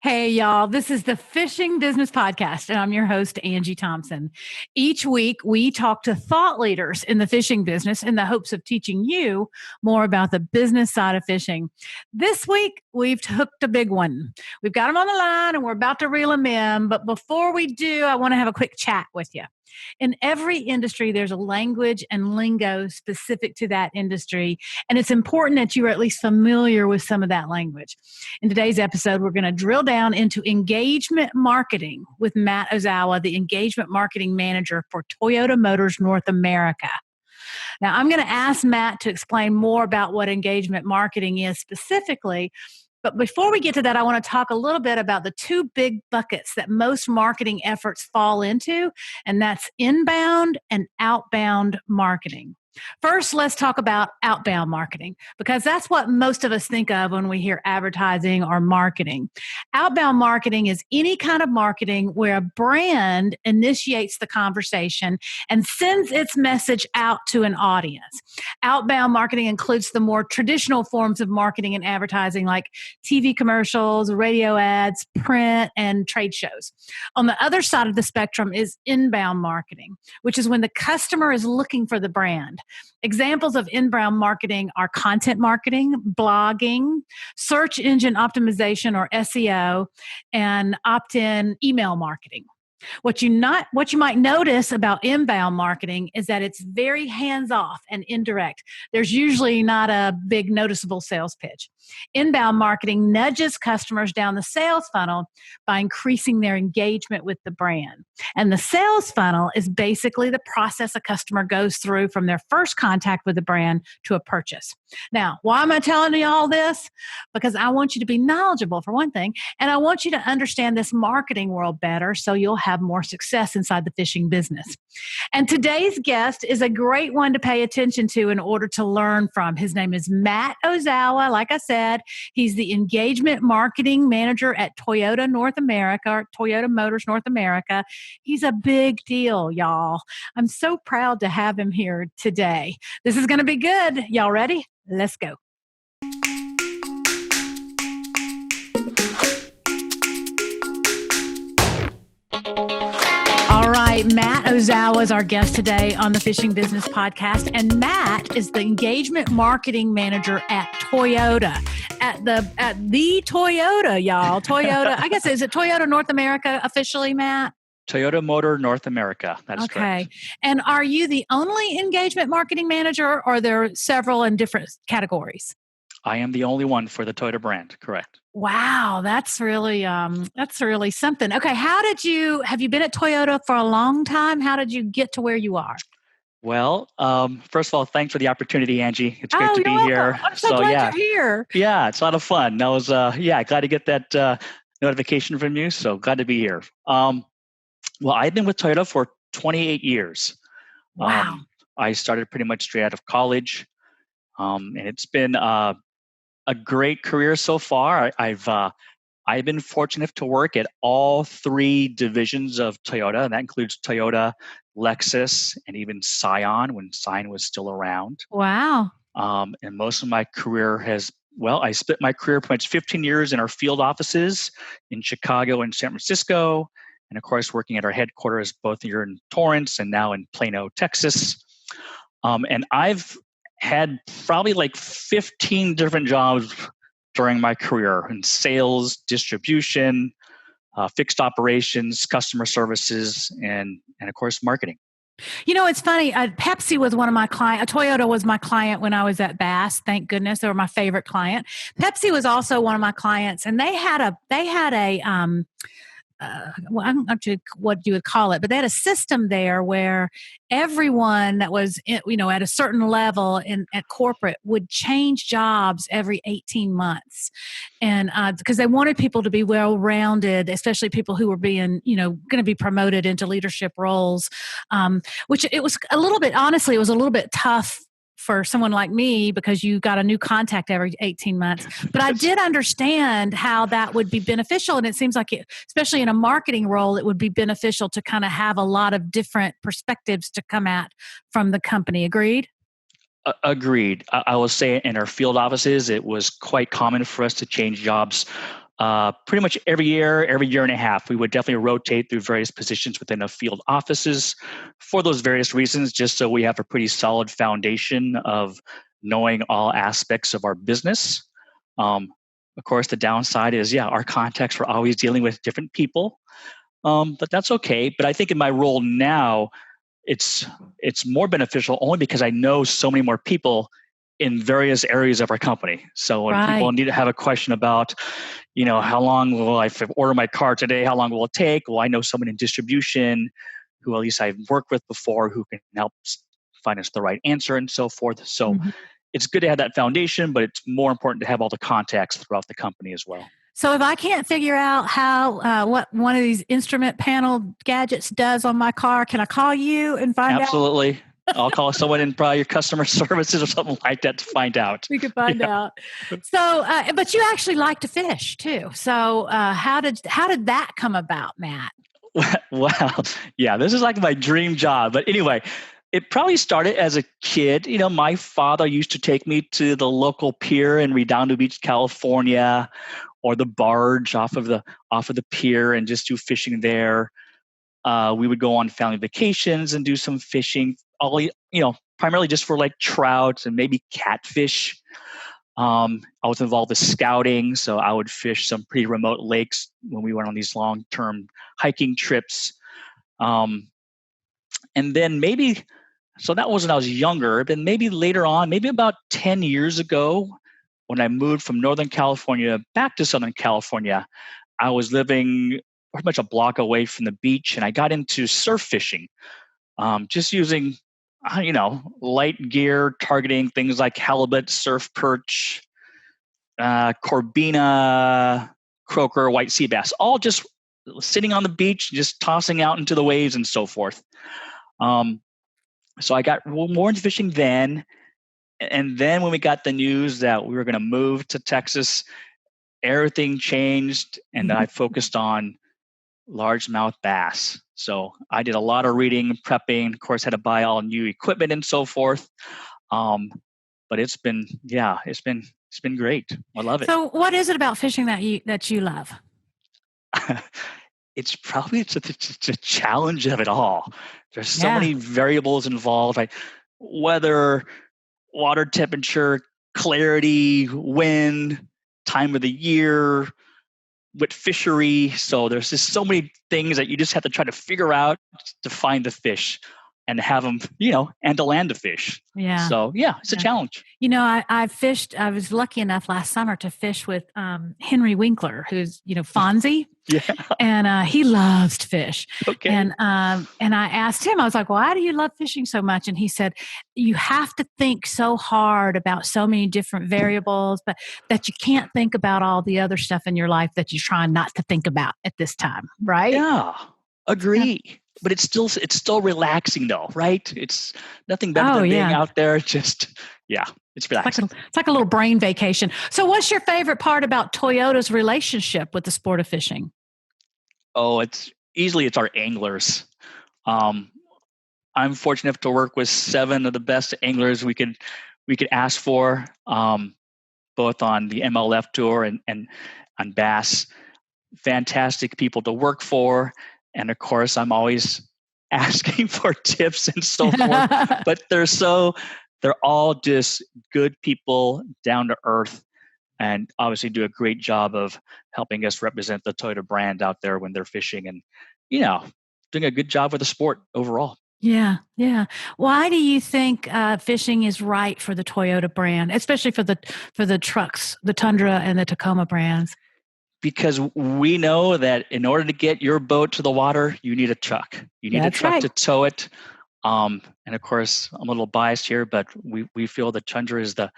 Hey, y'all. This is the Fishing Business Podcast, and I'm your host, Angie Thompson. Each week, we talk to thought leaders in the fishing business in the hopes of teaching you more about the business side of fishing. This week, we've hooked a big one. We've got them on the line, and we're about to reel them in. But before we do, I want to have a quick chat with you. In every industry, there's a language and lingo specific to that industry, and it's important that you are at least familiar with some of that language. In today's episode, we're going to drill down into engagement marketing with Matt Ozawa, the engagement marketing manager for Toyota Motors North America. Now, I'm going to ask Matt to explain more about what engagement marketing is specifically. But before we get to that, I want to talk a little bit about the two big buckets that most marketing efforts fall into, and that's inbound and outbound marketing. First, let's talk about outbound marketing, because that's what most of us think of when we hear advertising or marketing. Outbound marketing is any kind of marketing where a brand initiates the conversation and sends its message out to an audience. Outbound marketing includes the more traditional forms of marketing and advertising like TV commercials, radio ads, print, and trade shows. On the other side of the spectrum is inbound marketing, which is when the customer is looking for the brand. Examples of inbound marketing are content marketing, blogging, search engine optimization or SEO, and opt-in email marketing. What you might notice about inbound marketing is that it's very hands-off and indirect. There's usually not a big noticeable sales pitch. Inbound marketing nudges customers down the sales funnel by increasing their engagement with the brand. And the sales funnel is basically the process a customer goes through from their first contact with the brand to a purchase. Now, why am I telling you all this? Because I want you to be knowledgeable, for one thing, and I want you to understand this marketing world better so you'll have more success inside the fishing business. And today's guest is a great one to pay attention to in order to learn from. His name is Matt Ozawa. Like I said, he's the engagement marketing manager at Toyota North America, or Toyota Motors North America. He's a big deal, y'all. I'm so proud to have him here today. This is going to be good. Y'all ready? Let's go. All right, Matt Ozawa is our guest today on the Fishing Business Podcast, and Matt is the engagement marketing manager at Toyota, at the Toyota, y'all. Toyota, I guess, is it Toyota North America officially, Matt? Toyota Motor North America. That's correct. Okay. And are you the only engagement marketing manager, or are there several in different categories? I am the only one for the Toyota brand. Correct. Wow, that's really something. Okay, have you been at Toyota for a long time? How did you get to where you are? Well, first of all, thanks for the opportunity, Angie. It's great to be welcome. here. I'm so glad you're here. Yeah, it's a lot of fun. I was glad to get that notification from you. So glad to be here. Well, I've been with Toyota for 28 years. Wow. I started pretty much straight out of college, and it's been a great career so far. I've been fortunate to work at all three divisions of Toyota, and that includes Toyota, Lexus, and even Scion when Scion was still around. Wow. And most of my career I split my career pretty much 15 years in our field offices in Chicago and San Francisco, and of course working at our headquarters both here in Torrance and now in Plano, Texas. And I've had probably like 15 different jobs during my career in sales, distribution, fixed operations, customer services, and of course, marketing. You know, it's funny. Pepsi was one of my clients. Toyota was my client when I was at Bass. Thank goodness, they were my favorite client. Pepsi was also one of my clients, and they had a I'm not sure what you would call it, but they had a system there where everyone that was, at a certain level at corporate would change jobs every 18 months. And because they wanted people to be well-rounded, especially people who were being, going to be promoted into leadership roles, which it was a little bit tough for someone like me because you got a new contact every 18 months. But I did understand how that would be beneficial. And it seems like, especially in a marketing role, it would be beneficial to kind of have a lot of different perspectives to come at from the company. Agreed? Agreed. I will say in our field offices, it was quite common for us to change jobs pretty much every year and a half, we would definitely rotate through various positions within the field offices for those various reasons, just so we have a pretty solid foundation of knowing all aspects of our business. Of course, the downside is, our contacts are always dealing with different people, but that's okay. But I think in my role now, it's more beneficial only because I know so many more people in various areas of our company. So when people need to have a question about, how long will I order my car today? How long will it take? Well, I know someone in distribution who at least I've worked with before who can help find us the right answer and so forth. So it's good to have that foundation, but it's more important to have all the contacts throughout the company as well. So if I can't figure out how what one of these instrument panel gadgets does on my car, can I call you and find out? Absolutely. I'll call someone in probably your customer services or something like that to find out. We could find out. So, but you actually like to fish too. So how did that come about, Matt? Well, this is like my dream job. But anyway, it probably started as a kid. My father used to take me to the local pier in Redondo Beach, California, or the barge off of the pier and just do fishing there. We would go on family vacations and do some fishing, primarily just for like trout and maybe catfish. I was involved with scouting, so I would fish some pretty remote lakes when we went on these long-term hiking trips. And then so that was when I was younger, but maybe later on, maybe about 10 years ago, when I moved from Northern California back to Southern California, I was living pretty much a block away from the beach, and I got into surf fishing, just using, light gear, targeting things like halibut, surf perch, corbina, croaker, white sea bass, all just sitting on the beach, just tossing out into the waves and so forth. So I got more into fishing then. And then when we got the news that we were going to move to Texas, everything changed, and I focused on largemouth bass. So I did a lot of reading, prepping, of course, had to buy all new equipment and so forth. But it's been great. I love it. So what is it about fishing that you love? It's probably the challenge of it all. There's so many variables involved, like weather, water temperature, clarity, wind, time of the year, with fishery. So there's just so many things that you just have to try to figure out to find the fish and have them, and to land the fish. Yeah. So it's a challenge. I fished. I was lucky enough last summer to fish with Henry Winkler, who's Fonzie. Yeah. And he loves to fish. Okay. And I asked him, I was like, why do you love fishing so much? And he said, you have to think so hard about so many different variables, but that you can't think about all the other stuff in your life that you're trying not to think about at this time. Right? Yeah. Agree. Yeah. But it's still relaxing though, right? It's nothing better than being out there. Just, it's relaxing. It's like a little brain vacation. So what's your favorite part about Toyota's relationship with the sport of fishing? Oh, it's our anglers. I'm fortunate enough to work with 7 of the best anglers we could ask for, both on the MLF tour and on bass. Fantastic people to work for. And of course, I'm always asking for tips and so forth, but they're all just good people, down to earth, and obviously do a great job of helping us represent the Toyota brand out there when they're fishing, and doing a good job with the sport overall. Yeah. Why do you think fishing is right for the Toyota brand, especially for the trucks, the Tundra and the Tacoma brands? Because we know that in order to get your boat to the water, you need a truck. You need a truck to tow it. And of course, I'm a little biased here, but we feel the Tundra is the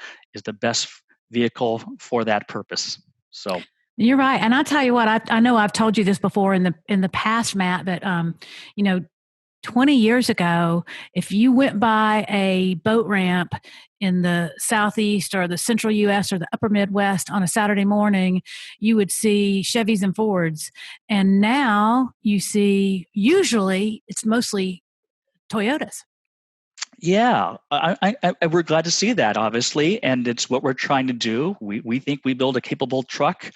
best vehicle for that purpose. So you're right. And I'll tell you what, I know I've told you this before in the past, Matt, but 20 years ago, if you went by a boat ramp in the Southeast or the Central U.S. or the Upper Midwest on a Saturday morning, you would see Chevys and Fords. And now you see, usually it's mostly Toyotas. Yeah, we're glad to see that, obviously, and it's what we're trying to do. We think we build a capable truck.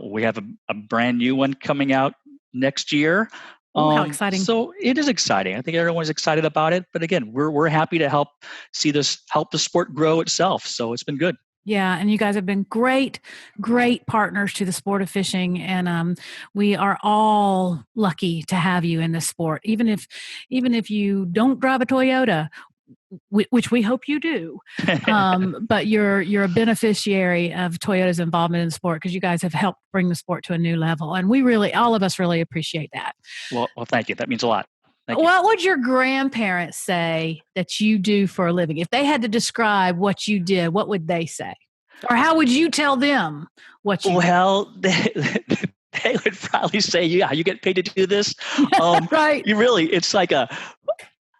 We have a brand new one coming out next year. Oh, how exciting. So it is exciting. I think everyone's excited about it. But again, we're happy to help the sport grow itself. So it's been good. Yeah, and you guys have been great, great partners to the sport of fishing, and we are all lucky to have you in this sport. Even if you don't drive a Toyota, which we hope you do, but you're a beneficiary of Toyota's involvement in the sport because you guys have helped bring the sport to a new level, and all of us really appreciate that. Well, thank you. That means a lot. Thank you. What would your grandparents say that you do for a living? If they had to describe what you did, what would they say? Or how would you tell them what you Well, they would probably say, "Yeah, you get paid to do this." right. You really,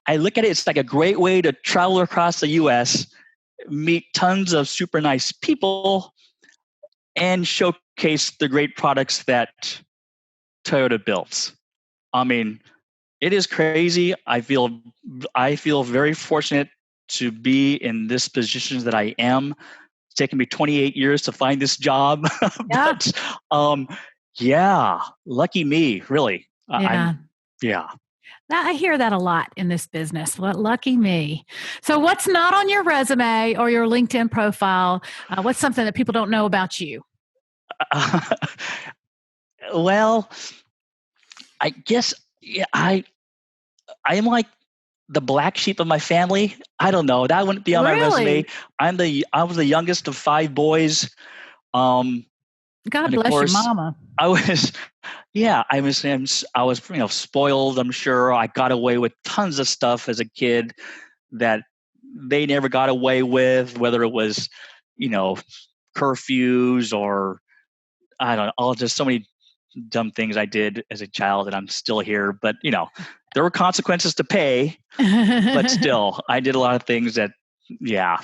I look at it, it's like a great way to travel across the US, meet tons of super nice people, and showcase the great products that Toyota builds. I mean, it is crazy. I feel very fortunate to be in this position that I am. It's taken me 28 years to find this job, Yeah. but yeah, lucky me, really. Yeah. Yeah. I hear that a lot in this business. Well, lucky me. So, what's not on your resume or your LinkedIn profile? What's something that people don't know about you? Well, I guess yeah, I am like the black sheep of my family. I don't know. That wouldn't be on my resume. Really? I was the youngest of five boys. Um, God and of bless your course, mama. I was yeah, I was spoiled. I'm sure I got away with tons of stuff as a kid that they never got away with, whether it was you know curfews or I don't know, all just so many dumb things I did as a child, and I'm still here. But there were consequences to pay. But still, I did a lot of things that, yeah,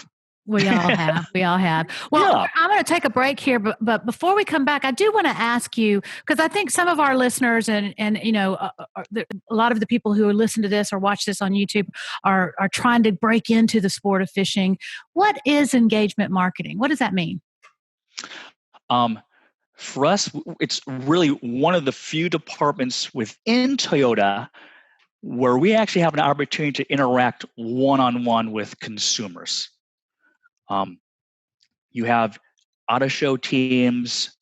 We all have. We all have. Well, yeah. I'm going to take a break here, but before we come back, I do want to ask you because I think some of our listeners and a lot of the people who listen to this or watch this on YouTube are trying to break into the sport of fishing. What is engagement marketing? What does that mean? Um, for us, it's really one of the few departments within Toyota where we actually have an opportunity to interact one-on-one with consumers. Um, you have auto show teams,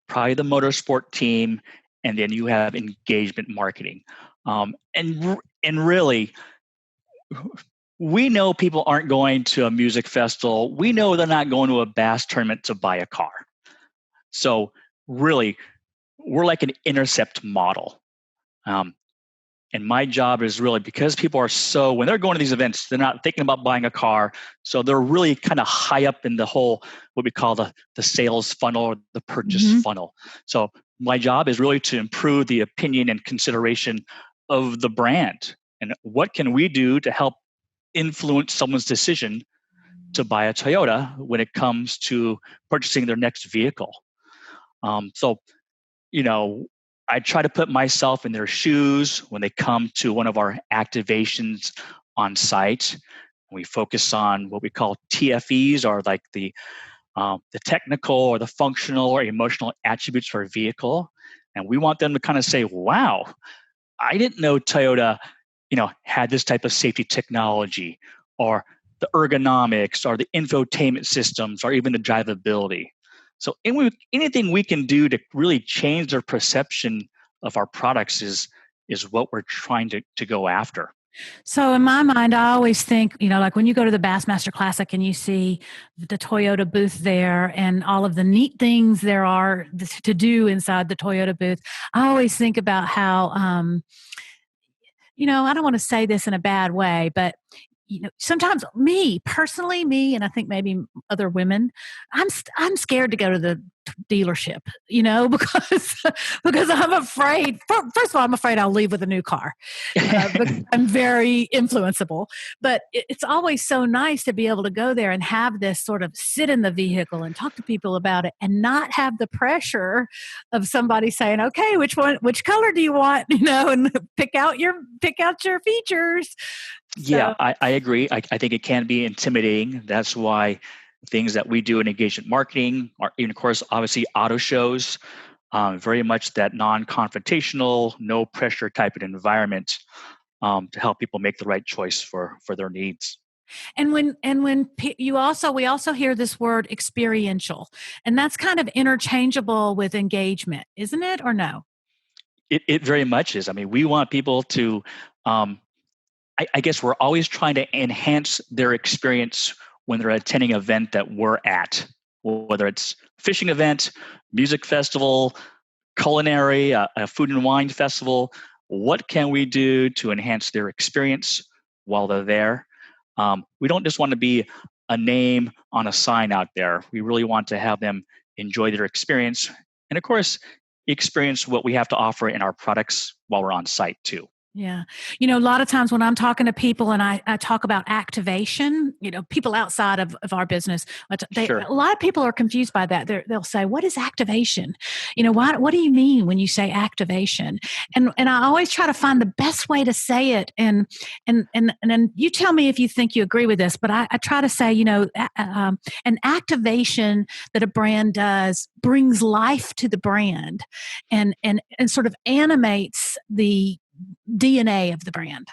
probably the motorsport team, and then you have engagement marketing. And really, we know people aren't going to a music festival. We know they're not going to a bass tournament to buy a car. So really, we're like an intercept model. Um, and my job is really because people are when they're going to these events, they're not thinking about buying a car. So they're really kind of high up in the whole, what we call the sales funnel or the purchase funnel. So my job is really to improve the opinion and consideration of the brand. And what can we do to help influence someone's decision to buy a Toyota when it comes to purchasing their next vehicle? So, you know, I try to put myself in their shoes when they come to one of our activations on site. We focus on what we call TFEs, or like the technical or the functional or emotional attributes for a vehicle, and we want them to kind of say, "Wow, I didn't know Toyota, had this type of safety technology, or the ergonomics, or the infotainment systems, or even the drivability." So anything we can do to really change their perception of our products is what we're trying to go after. So in my mind, I always think, like when you go to the Bassmaster Classic and you see the Toyota booth there and all of the neat things there are to do inside the Toyota booth, I always think about how, I don't want to say this in a bad way, but sometimes me personally, and I think maybe other women, I'm scared to go to the dealership, because I'm afraid, first of all, I'm afraid I'll leave with a new car. But I'm very influenceable, but it's always so nice to be able to go there and have this sort of sit in the vehicle and talk to people about it and not have the pressure of somebody saying, okay, which color do you want, and pick out your features. Yeah, I agree. I think it can be intimidating. That's why things that we do in engagement marketing are, even of course, obviously auto shows, very much that non-confrontational, no pressure type of environment, to help people make the right choice for their needs. And we also hear this word experiential, and that's kind of interchangeable with engagement, isn't it, or no? It very much is. I mean, we want people to, I guess we're always trying to enhance their experience when they're attending an event that we're at, whether it's fishing event, music festival, culinary, a food and wine festival. What can we do to enhance their experience while they're there? We don't just want to be a name on a sign out there. We really want to have them enjoy their experience. And of course, experience what we have to offer in our products while we're on site too. Yeah. A lot of times when I'm talking to people and I talk about activation, people outside of our business, Sure. a lot of people are confused by that. They'll say, what is activation? What do you mean when you say activation? And I always try to find the best way to say it. And then you tell me if you think you agree with this, but I try to say, an activation that a brand does brings life to the brand and sort of animates the DNA of the brand.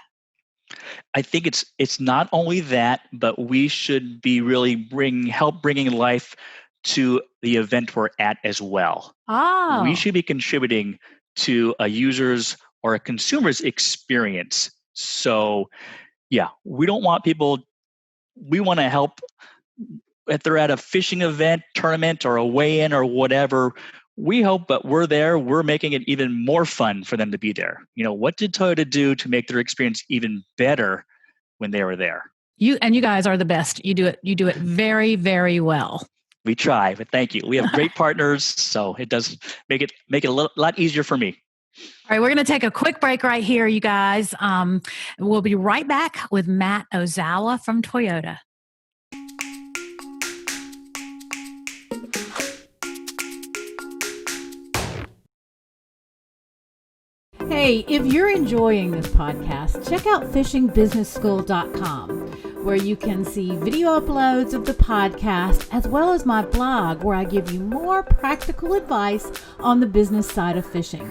I think it's not only that, but we should be really help bringing life to the event we're at as well. Oh, We should be contributing to a user's or a consumer's experience. So, yeah, we don't want people. We want to help if they're at a fishing event, tournament, or a weigh-in or whatever. We hope that we're there. We're making it even more fun for them to be there. What did Toyota do to make their experience even better when they were there? you guys are the best. You do it very, very well. We try, but thank you. We have great partners, so it does make it a lot easier for me. All right, we're going to take a quick break right here, you guys. We'll be right back with Matt Ozawa from Toyota. Hey, if you're enjoying this podcast, check out fishingbusinessschool.com, where you can see video uploads of the podcast, as well as my blog, where I give you more practical advice on the business side of fishing.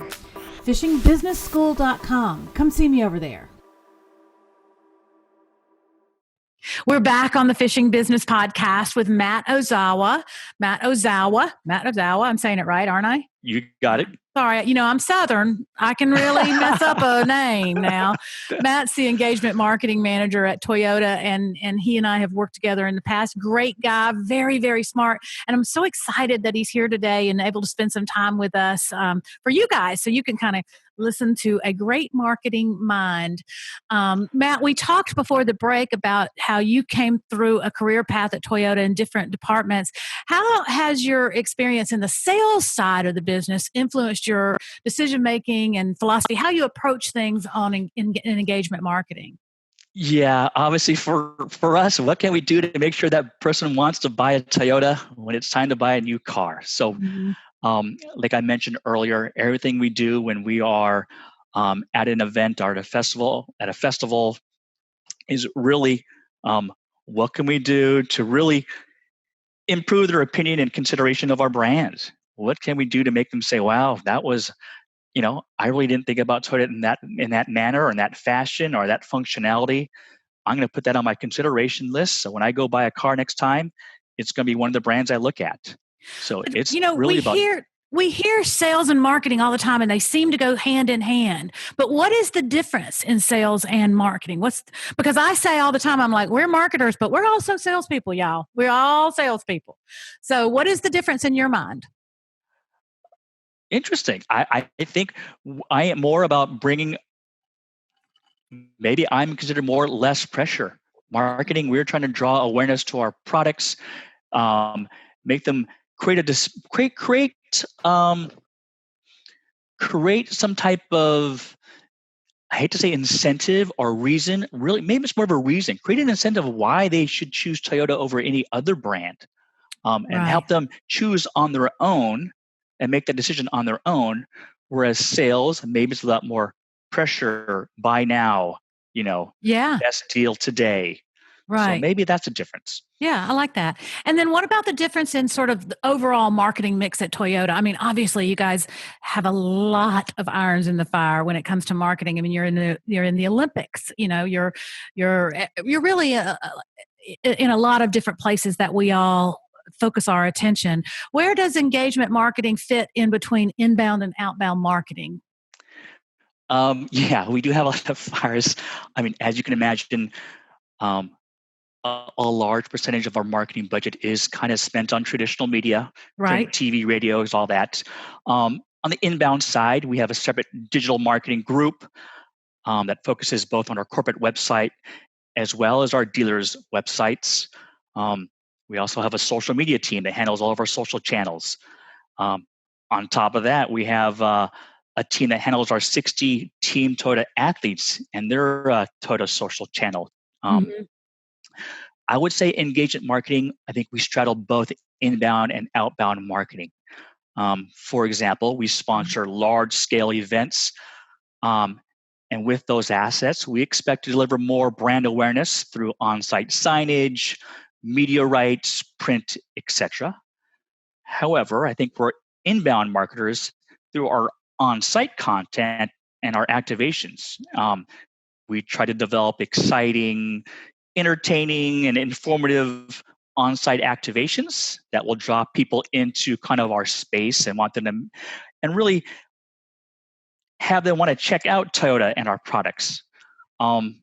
fishingbusinessschool.com. Come see me over there. We're back on the Fishing Business Podcast with Matt Ozawa. Matt Ozawa. I'm saying it right, aren't I? You got it. Sorry, I'm Southern. I can really mess up a name now. Matt's the engagement marketing manager at Toyota, and he and I have worked together in the past. Great guy, very, very smart. And I'm so excited that he's here today and able to spend some time with us for you guys, so you can kind of listen to a great marketing mind. Matt, we talked before the break about how you came through a career path at Toyota in different departments. How has your experience in the sales side of the business influenced your decision-making and philosophy, how you approach things in engagement marketing? Yeah, obviously for us, what can we do to make sure that person wants to buy a Toyota when it's time to buy a new car? So, like I mentioned earlier, everything we do when we are at an event or at a festival is really what can we do to really improve their opinion and consideration of our brand? What can we do to make them say, wow, that was, I really didn't think about Toyota in that manner or in that fashion or that functionality. I'm going to put that on my consideration list. So when I go buy a car next time, it's going to be one of the brands I look at. So it's really we hear sales and marketing all the time, and they seem to go hand in hand. But what is the difference in sales and marketing? Because I say all the time, I'm like, we're marketers, but we're also salespeople, y'all. We're all salespeople. So what is the difference in your mind? Interesting. I think I am more about maybe I'm considered less pressure. Marketing, we're trying to draw awareness to our products, make them create some type of, I hate to say incentive or reason, really, maybe it's more of a reason. Create an incentive why they should choose Toyota over any other brand, and Right. help them choose on their own and make that decision on their own. Whereas sales, maybe it's a lot more pressure, buy now, Yeah. best deal today. So Right. maybe that's a difference. Yeah, I like that. And then what about the difference in sort of the overall marketing mix at Toyota? I mean, obviously you guys have a lot of irons in the fire when it comes to marketing. I mean, you're in the Olympics, you're really in a lot of different places that we all focus our attention. Where does engagement marketing fit in between inbound and outbound marketing? Yeah, we do have a lot of fires. I mean, as you can imagine, um, a large percentage of our marketing budget is kind of spent on traditional media, print, Right. TV, radios, all that. On the inbound side, we have a separate digital marketing group that focuses both on our corporate website as well as our dealers' websites. Um, we also have a social media team that handles all of our social channels. Um, on top of that, we have a team that handles our 60 Team Toyota athletes and their Toyota social channel. Um, Mhm. I would say engagement marketing, I think we straddle both inbound and outbound marketing. For example, we sponsor large scale events. Um, and with those assets, we expect to deliver more brand awareness through on site signage, media rights, print, etc. However, I think we're inbound marketers through our on site content and our activations. We try to develop exciting, entertaining, and informative on site activations that will draw people into kind of our space and want them to, and really have them want to check out Toyota and our products. Um,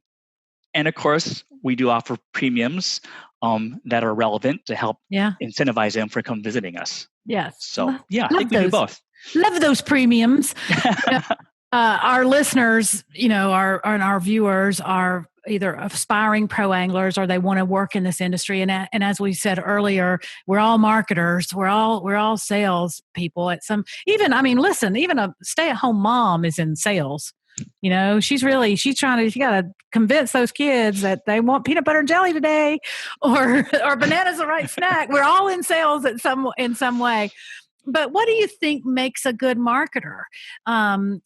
and of course, we do offer premiums that are relevant to help Yeah. incentivize them for come visiting us. Yes. So yeah, I Love think we do those. both. Love those premiums. Our listeners, our viewers are either aspiring pro anglers or they want to work in this industry. And as we said earlier, we're all marketers. We're all sales people at some, even, I mean, listen, even a stay at home mom is in sales. She's she got to convince those kids that they want peanut butter and jelly today or banana's the right snack. We're all in sales in some way. But what do you think makes a good marketer?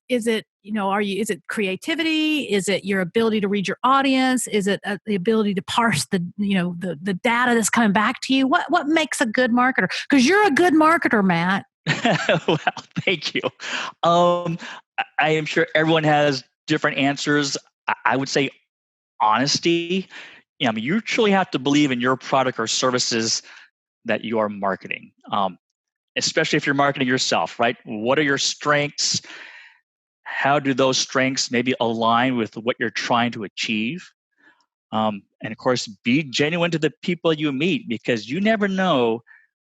Is it, is it creativity? Is it your ability to read your audience? Is it the ability to parse the data that's coming back to you? What makes a good marketer? Because you're a good marketer, Matt. Well, thank you. I am sure everyone has different answers. I would say honesty. I mean, you truly have to believe in your product or services that you are marketing, especially if you're marketing yourself, right? What are your strengths? How do those strengths maybe align with what you're trying to achieve? And of course, be genuine to the people you meet because you never know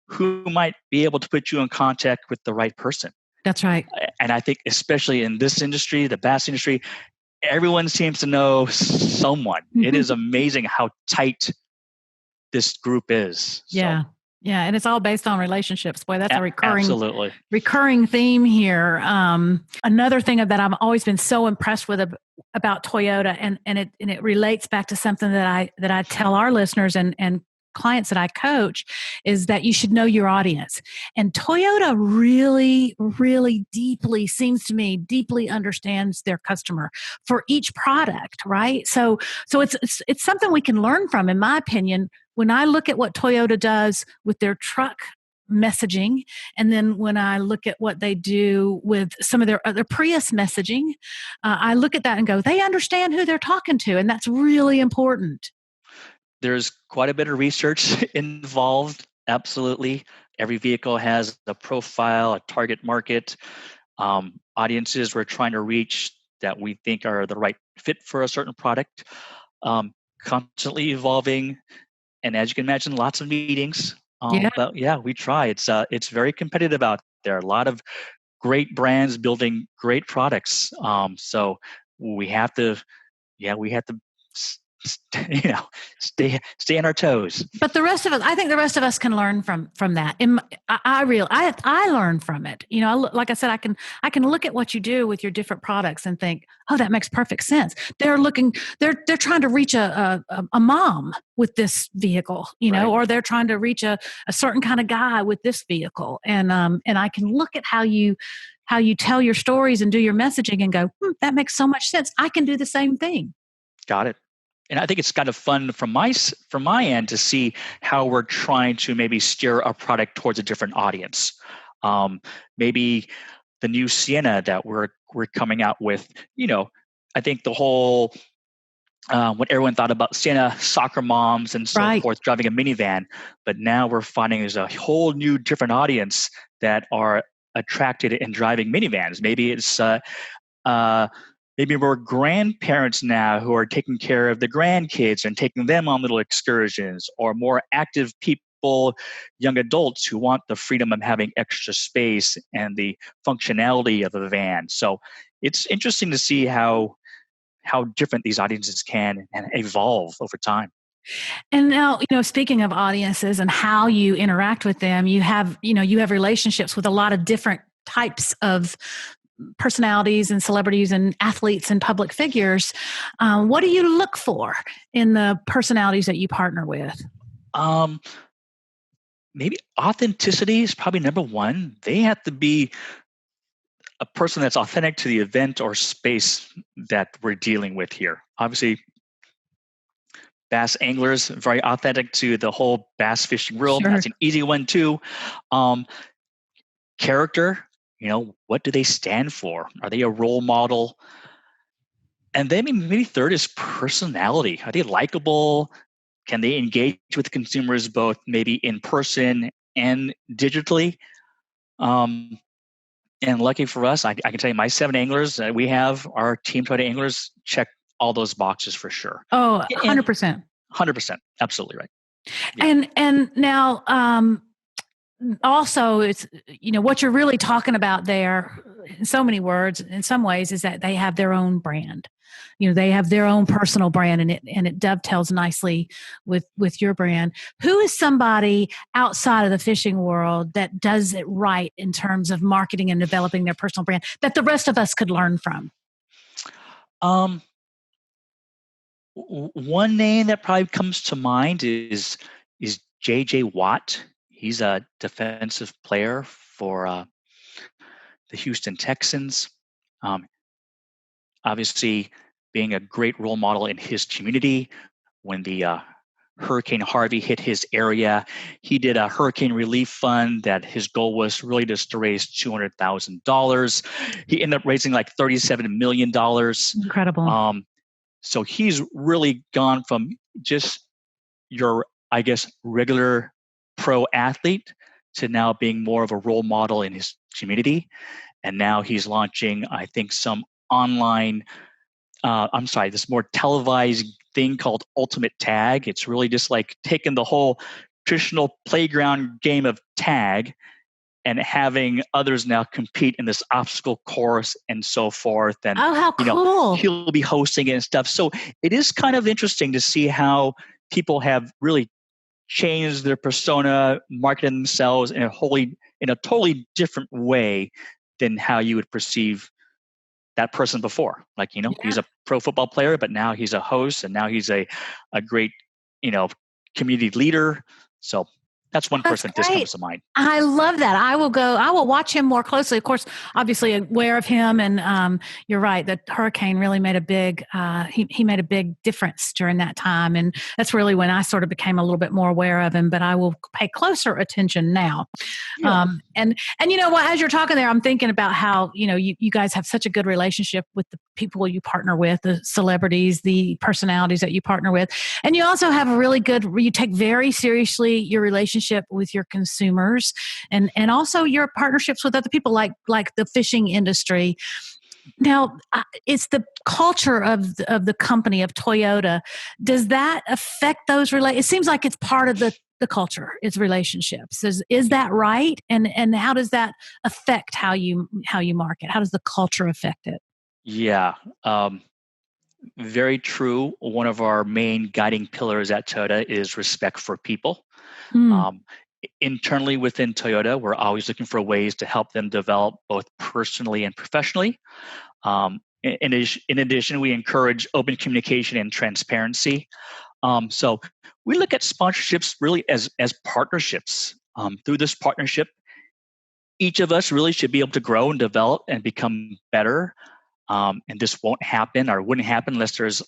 who might be able to put you in contact with the right person. That's right. And I think, especially in this industry, the bass industry, everyone seems to know someone. It is amazing how tight this group is. Yeah. Yeah. And it's all based on relationships. Boy, that's a Absolutely. recurring theme here. Another thing that I've always been so impressed with about Toyota, and it relates back to something that I tell our listeners and clients that I coach, is that you should know your audience. And Toyota really, really deeply, seems to me, deeply understands their customer for each product, right? So it's something we can learn from, in my opinion. When I look at what Toyota does with their truck messaging, and then when I look at what they do with some of their other Prius messaging, I look at that and go, they understand who they're talking to, and that's really important. There's quite a bit of research involved. Absolutely. Every vehicle has a profile, a target market, audiences we're trying to reach that we think are the right fit for a certain product. Constantly evolving, and as you can imagine, lots of meetings. Yeah. But yeah, we try. It's very competitive out there. A lot of great brands building great products. So we have to, yeah, we have to stay on our toes. But the rest of us, I think the rest of us can learn from that. And I learn from it. Like I said, I can look at what you do with your different products and think, oh, that makes perfect sense. They're trying to reach a mom with this vehicle, Right. or they're trying to reach a certain kind of guy with this vehicle. And I can look at how you tell your stories and do your messaging and go, that makes so much sense. I can do the same thing. Got it. And I think it's kind of fun from my end to see how we're trying to maybe steer a product towards a different audience. Maybe the new Sienna that we're coming out with. I think the whole when everyone thought about Sienna, soccer moms and so forth driving a minivan, but now we're finding there's a whole new different audience that are attracted in driving minivans. Maybe it's maybe more grandparents now who are taking care of the grandkids and taking them on little excursions, or more active people, young adults who want the freedom of having extra space and the functionality of a van. So it's interesting to see how different these audiences can and evolve over time. And now, speaking of audiences and how you interact with them, you have relationships with a lot of different types of personalities and celebrities and athletes and public figures. What do you look for in the personalities that you partner with? Maybe authenticity is probably number one. They have to be a person that's authentic to the event or space that we're dealing with here. Obviously, bass anglers, very authentic to the whole bass fishing world. Sure. That's an easy one too. Character, what do they stand for? Are they a role model? And then maybe third is personality. Are they likable? Can they engage with consumers both maybe in person and digitally? And lucky for us, I can tell you my 7 anglers that we have, our Team Toyota anglers, check all those boxes for sure. Oh, 100%. 100%. Absolutely right. Yeah. And now, also, it's what you're really talking about there in so many words, in some ways, is that they have their own brand. They have their own personal brand, and it dovetails nicely with your brand. Who is somebody outside of the fishing world that does it right in terms of marketing and developing their personal brand that the rest of us could learn from? One name that probably comes to mind is J.J. Watt. He's a defensive player for the Houston Texans. Obviously, being a great role model in his community. When the Hurricane Harvey hit his area, he did a hurricane relief fund that his goal was really just to raise $200,000. He ended up raising like $37 million. Incredible. So he's really gone from just your, I guess, regular pro athlete to now being more of a role model in his community. And now he's launching, I think, some online, this more televised thing called Ultimate Tag. It's really just like taking the whole traditional playground game of tag and having others now compete in this obstacle course and so forth. And how cool. He'll be hosting it and stuff. So it is kind of interesting to see how people have really changed their persona, marketed themselves in a totally different way than how you would perceive that person before. Like, he's a pro football player, but now he's a host, and now he's a great, community leader. So that's one person that just comes to mind. I love that. I will watch him more closely. Of course, obviously aware of him. And you're right, that hurricane really made a big, he made a big difference during that time. And that's really when I sort of became a little bit more aware of him, but I will pay closer attention now. Yeah. And as you're talking there, I'm thinking about how, you guys have such a good relationship with the people you partner with, the celebrities, the personalities that you partner with. And you also have you take very seriously your relationship with your consumers and also your partnerships with other people like the fishing industry. Now, it's the culture of the company of Toyota. Does that affect those It seems like it's part of the culture, it's relationships. Is that right? And how does that affect how you market? How does the culture affect it? Yeah. Very true. One of our main guiding pillars at Toyota is respect for people. Mm, Um, Internally within Toyota, we're always looking for ways to help them develop both personally and professionally. In addition, we encourage open communication and transparency. So we look at sponsorships really as partnerships. Through this partnership, each of us really should be able to grow and develop and become better. And this won't happen or wouldn't happen unless there's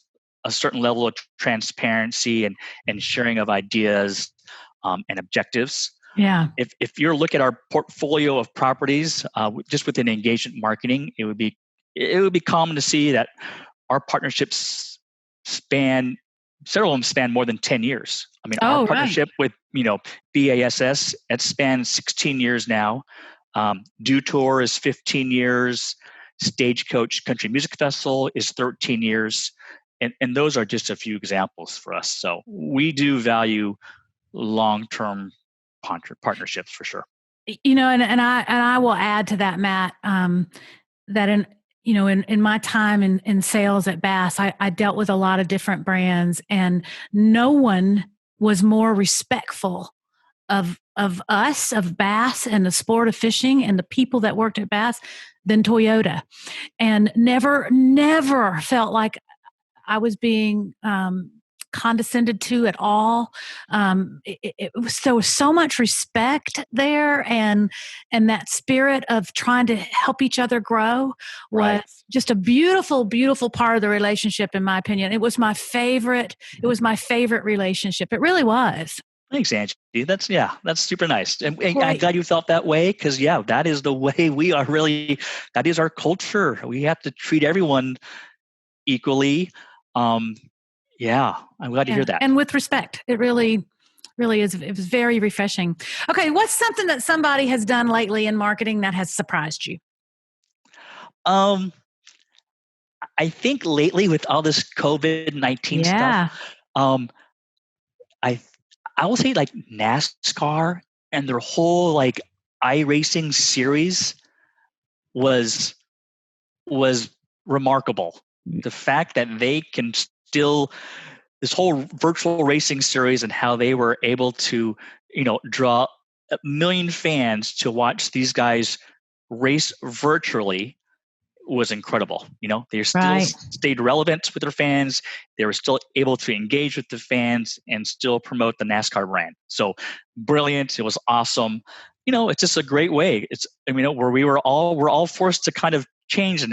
a certain level of transparency and sharing of ideas and objectives. yeah. If you're looking at our portfolio of properties, just within engagement marketing, it would be common to see that our partnerships span several of them span more than 10 years. I mean, our Oh, right. partnership with BASS, it spans 16 years now. Dew Tour is 15 years. Stagecoach Country Music Festival is 13 years. And those are just a few examples for us. So we do value long-term partnerships for sure. And I will add to that, Matt, that in my time in sales at Bass, I dealt with a lot of different brands, and no one was more respectful of us, of Bass and the sport of fishing and the people that worked at Bass than Toyota, and never felt like I was being condescended to at all. There was so much respect there, and that spirit of trying to help each other grow was Right. just a beautiful part of the relationship. In my opinion, it was my favorite. It was my favorite relationship. It really was. Thanks, Angie. That's super nice. And I'm Great. glad you felt that way because, that is the way we are really, that is our culture. We have to treat everyone equally. I'm glad to hear that. And with respect. It really is. It was very refreshing. Okay, what's something that somebody has done lately in marketing that has surprised you? Um, I think lately with all this COVID-19 stuff, Yeah. um, I I will say like NASCAR and their whole like iRacing series was was remarkable. The fact that they can still this whole virtual racing series and how they were able to, draw 1 million fans to watch these guys race virtually was incredible. They still Right. stayed relevant with their fans. They were still able to engage with the fans and still promote the NASCAR brand. So brilliant. It was awesome. It's just a great way. Where we're all forced to kind of change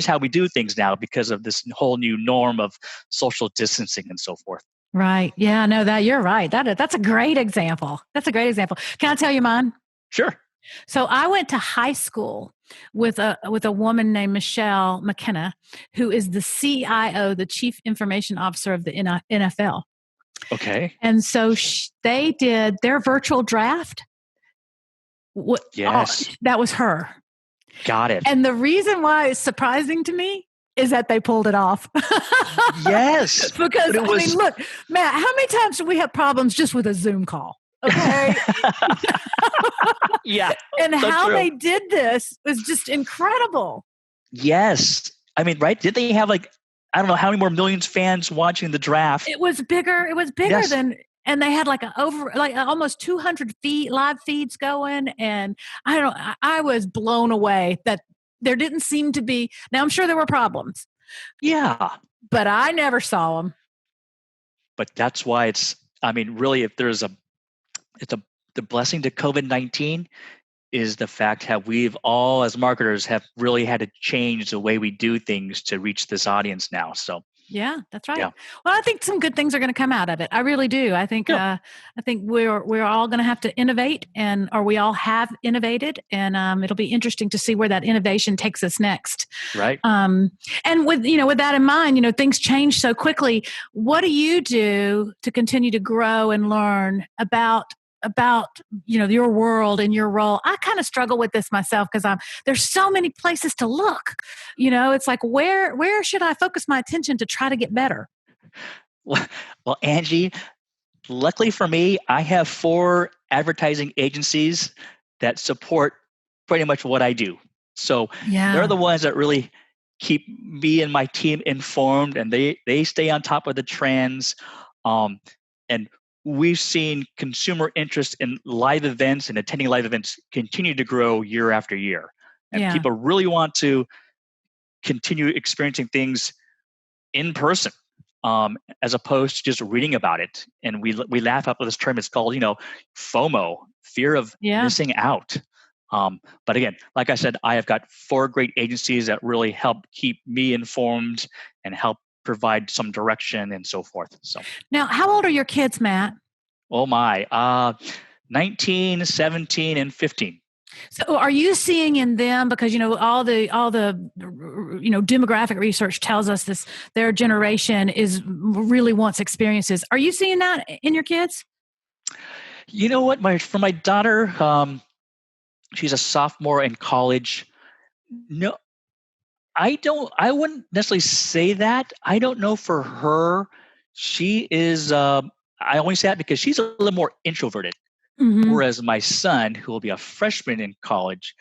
how we do things now because of this whole new norm of social distancing and so forth. Right. Yeah, no, that you're right. That's a great example. That's a great example. Can I tell you mine? Sure. So I went to high school with a woman named Michelle McKenna, who is the CIO, the Chief Information Officer of the NFL. Okay. And so they did their virtual draft. Yes. That was her. Got it. And the reason why it's surprising to me is that they pulled it off. Yes. Because look, Matt, how many times do we have problems just with a Zoom call? Okay. Yeah. And so how true. they did this was just incredible. Yes. Right? Did they have I don't know how many more millions of fans watching the draft? It was bigger. It was bigger Yes. than, and they had almost 200 live feeds going. And I was blown away that there didn't seem to be, now I'm sure there were problems. Yeah. But I never saw them. But that's why really, if there's the blessing to COVID-19 is the fact how we've all as marketers have really had to change the way we do things to reach this audience now. So yeah, that's right. Yeah. Well, I think some good things are going to come out of it. I really do. I think I think we're all going to have to innovate, or we all have innovated, and it'll be interesting to see where that innovation takes us next. Right. And with that in mind, things change so quickly. What do you do to continue to grow and learn about your world and your role? I kind of struggle with this myself because there's so many places to look. It's like where should I focus my attention to try to get better? Well, Angie, luckily for me, I have 4 advertising agencies that support pretty much what I do. So they're the ones that really keep me and my team informed, and they stay on top of the trends. And we've seen consumer interest in live events and attending live events continue to grow year after year. And Yeah. people really want to continue experiencing things in person, as opposed to just reading about it. And we laugh up with this term. It's called, FOMO, fear of missing out. But again, like I said, I have got 4 great agencies that really help keep me informed and help provide some direction and so forth. So now, how old are your kids, Matt? oh my, 19, 17, and 15. So are you seeing in them, because all the demographic research tells us this, their generation is really wants experiences. Are you seeing that in your kids? You know what, for my daughter, she's a sophomore in college. No, I wouldn't necessarily say that. I don't know for her. She is, I only say that because she's a little more introverted. Mm-hmm. Whereas my son, who will be a freshman in college,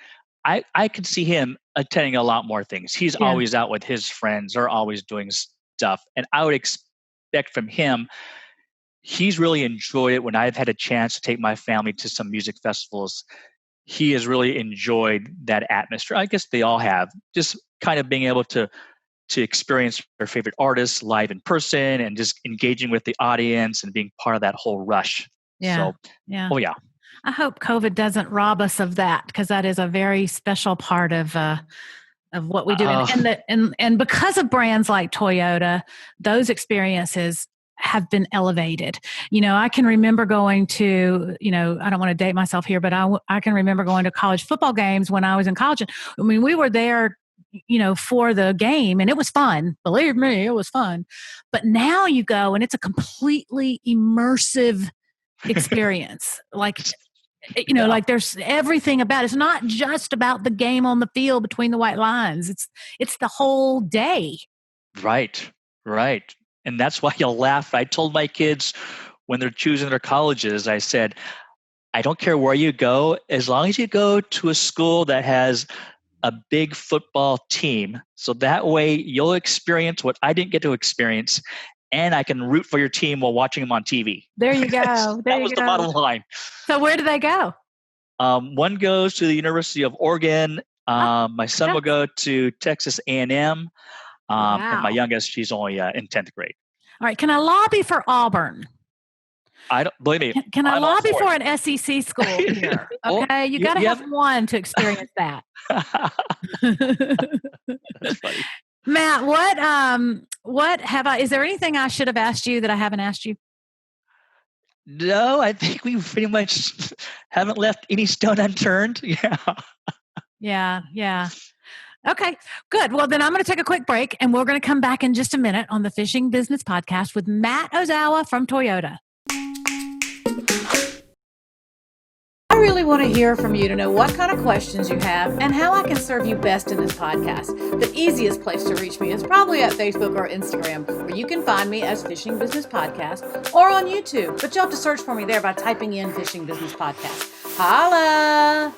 I could see him attending a lot more things. He's always out with his friends or always doing stuff. And I would expect from him, he's really enjoyed it when I've had a chance to take my family to some music festivals. He has really enjoyed that atmosphere. I guess they all have, just kind of being able to experience their favorite artists live in person and just engaging with the audience and being part of that whole rush. Yeah. So, yeah. oh yeah. I hope COVID doesn't rob us of that, because that is a very special part of what we do. And because of brands like Toyota, those experiences have been elevated. I can remember going to, I don't want to date myself here, but I can remember going to college football games when I was in college. I mean, we were there, for the game, and it was fun. Believe me, it was fun. But now you go and it's a completely immersive experience. Like there's everything about it. It's not just about the game on the field between the white lines. It's the whole day. Right. And that's why you'll laugh. I told my kids when they're choosing their colleges, I said, I don't care where you go, as long as you go to a school that has a big football team. So that way you'll experience what I didn't get to experience, and I can root for your team while watching them on TV. There you go. That was the bottom line. So where do they go? One goes to the University of Oregon. My son will go to Texas A&M. And my youngest, she's only in 10th grade. All right. Can I lobby for Auburn? I don't believe me. Can I lobby for an SEC school here? Okay, well, you got to have one to experience that. That's funny. Matt, what have I? Is there anything I should have asked you that I haven't asked you? No, I think we pretty much haven't left any stone unturned. Yeah. Okay, good. Well, then I'm going to take a quick break, and we're going to come back in just a minute on the Fishing Business Podcast with Matt Ozawa from Toyota. I really want to hear from you to know what kind of questions you have and how I can serve you best in this podcast. The easiest place to reach me is probably at Facebook or Instagram, where you can find me as Fishing Business Podcast, or on YouTube, but you'll have to search for me there by typing in Fishing Business Podcast. Holla!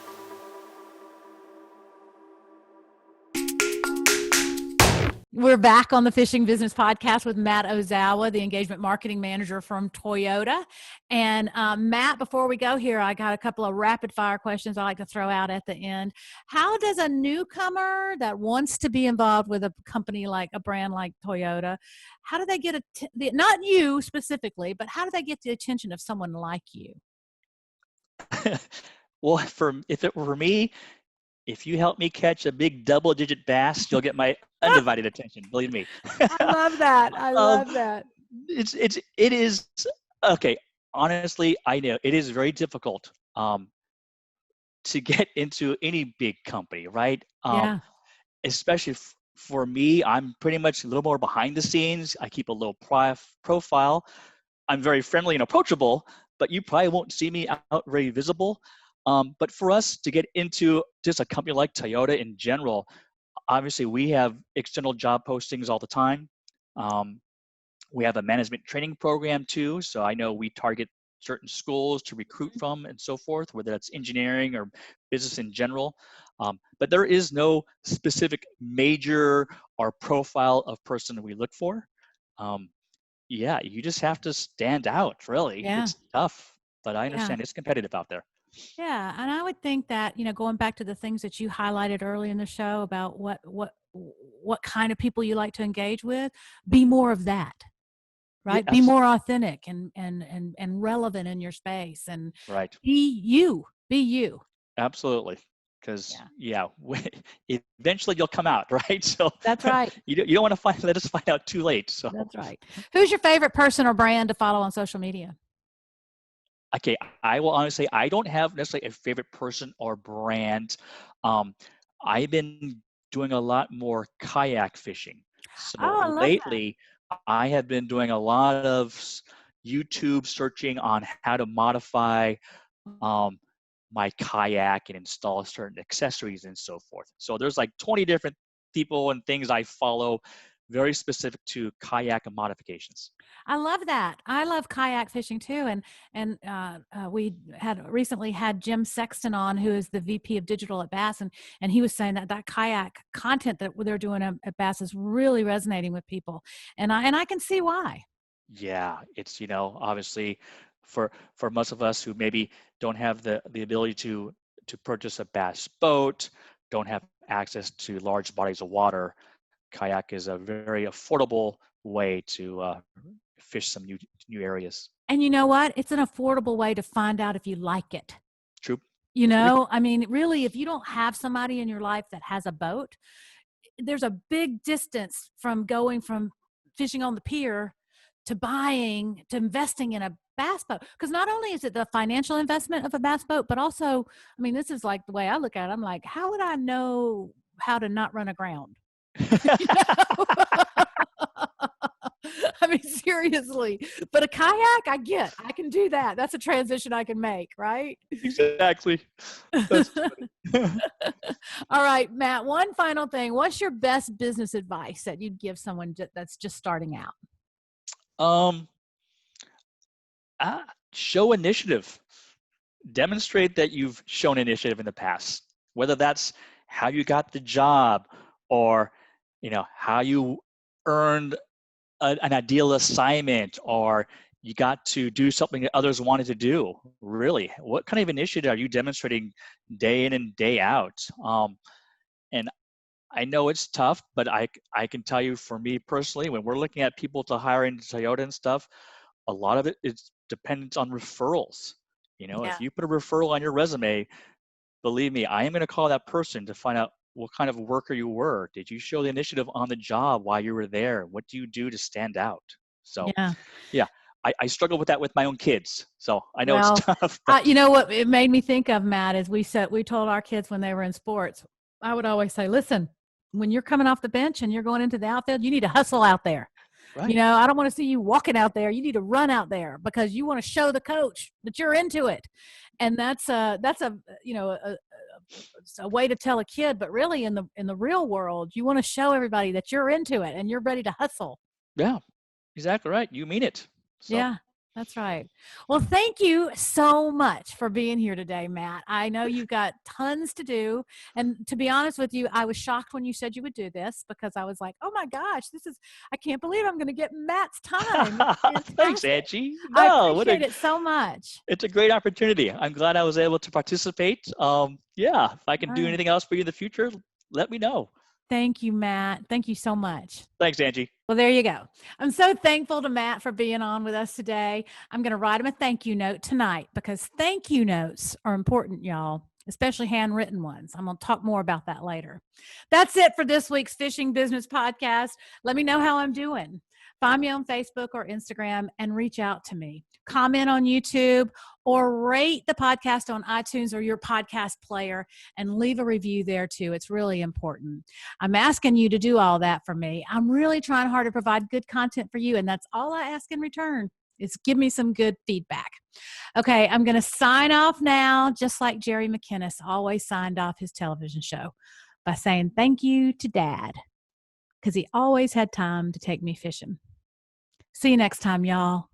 We're back on the Fishing Business Podcast with Matt Ozawa, the engagement marketing manager from Toyota. And Matt, before we go here, I got a couple of rapid fire questions I like to throw out at the end. How does a newcomer that wants to be involved with a company like a brand like Toyota, how do they get not you specifically, but how do they get the attention of someone like you? Well, if it were for me, if you help me catch a big double-digit bass, you'll get my undivided attention. Believe me. I love that. I love that. It is okay. Honestly, I know it is very difficult to get into any big company, right? Yeah. Especially for me, I'm pretty much a little more behind the scenes. I keep a low profile. I'm very friendly and approachable, but you probably won't see me out very visible. But for us to get into just a company like Toyota in general, obviously we have external job postings all the time. We have a management training program too. So I know we target certain schools to recruit from and so forth, whether that's engineering or business in general. But there is no specific major or profile of person that we look for. Yeah, you just have to stand out, really. Yeah. It's tough, but I Yeah. understand it's competitive out there. Yeah, and I would think that, going back to the things that you highlighted early in the show about what kind of people you like to engage with, be more of that, Yeah, right? Be more authentic and relevant in your space and right. be you. Be you. Absolutely. Because Yeah. yeah, eventually you'll come out, right? So That's right. you don't want to let us find out too late. So That's right. Who's your favorite person or brand to follow on social media? okay, I will honestly say I don't have necessarily a favorite person or brand. Um, I've been doing a lot more kayak fishing. Oh, I So love that. lately, I have been doing a lot of YouTube searching on how to modify um, my kayak and install certain accessories and so forth. So there's like 20 different people and things I follow very specific to kayak modifications. I love that. I love kayak fishing too, and we had recently had Jim Sexton on, who is the VP of digital at Bass, and he was saying that kayak content that they're doing at Bass is really resonating with people, and I can see why. Yeah, it's obviously for most of us who maybe don't have the ability to purchase a bass boat, don't have access to large bodies of water, kayak is a very affordable way to fish some new areas. And you know what? It's an affordable way to find out if you like it. True. Agree. I mean, really, if you don't have somebody in your life that has a boat, there's a big distance from going from fishing on the pier to buying to investing in a bass boat, because not only is it the financial investment of a bass boat, but also, I mean, this is like the way I look at it. I'm like, how would I know how to not run aground? You know? I mean, seriously. But a kayak, I can do that. That's a transition I can make, right? Exactly. That's funny. All right, Matt, one final thing. What's your best business advice that you'd give someone that's just starting out? um Show initiative. Demonstrate that you've shown initiative in the past, whether that's how you got the job or how you earned an ideal assignment or you got to do something that others wanted to do. Really, what kind of initiative are you demonstrating day in and day out? And I know it's tough, but I can tell you, for me personally, when we're looking at people to hire into Toyota and stuff, a lot of it is dependent on referrals. Yeah. If you put a referral on your resume, believe me, I am going to call that person to find out what kind of worker you were. Did you show the initiative on the job while you were there? What do you do to stand out? So, Yeah. yeah, I struggle with that with my own kids. So I know it's Well, tough, but you know what it made me think of, Matt, is we told our kids when they were in sports, I would always say, listen, when you're coming off the bench and you're going into the outfield, you need to hustle out there. right. I don't want to see you walking out there. You need to run out there because you want to show the coach that you're into it. And that's a way to tell a kid, but really in the real world, you want to show everybody that you're into it and you're ready to hustle. Yeah, exactly right. You mean it. So, Yeah, that's right. Well, thank you so much for being here today, Matt. I know you've got tons to do. And to be honest with you, I was shocked when you said you would do this because I was like, oh my gosh, I can't believe I'm going to get Matt's time. It's thanks, fantastic. Angie. I No, appreciate it so much. it's a great opportunity. I'm glad I was able to participate. Yeah, if I can All do right. anything else for you in the future, let me know. Thank you, Matt. Thank you so much. Thanks, Angie. Well, there you go. I'm so thankful to Matt for being on with us today. I'm going to write him a thank you note tonight because thank you notes are important, y'all, especially handwritten ones. I'm going to talk more about that later. That's it for this week's Fishing Business Podcast. Let me know how I'm doing. Find me on Facebook or Instagram and reach out to me. Comment on YouTube or rate the podcast on iTunes or your podcast player and leave a review there too. It's really important. I'm asking you to do all that for me. I'm really trying hard to provide good content for you, and that's all I ask in return is give me some good feedback. Okay, I'm going to sign off now, just like Jerry McInnes always signed off his television show by saying thank you to Dad because he always had time to take me fishing. See you next time, y'all.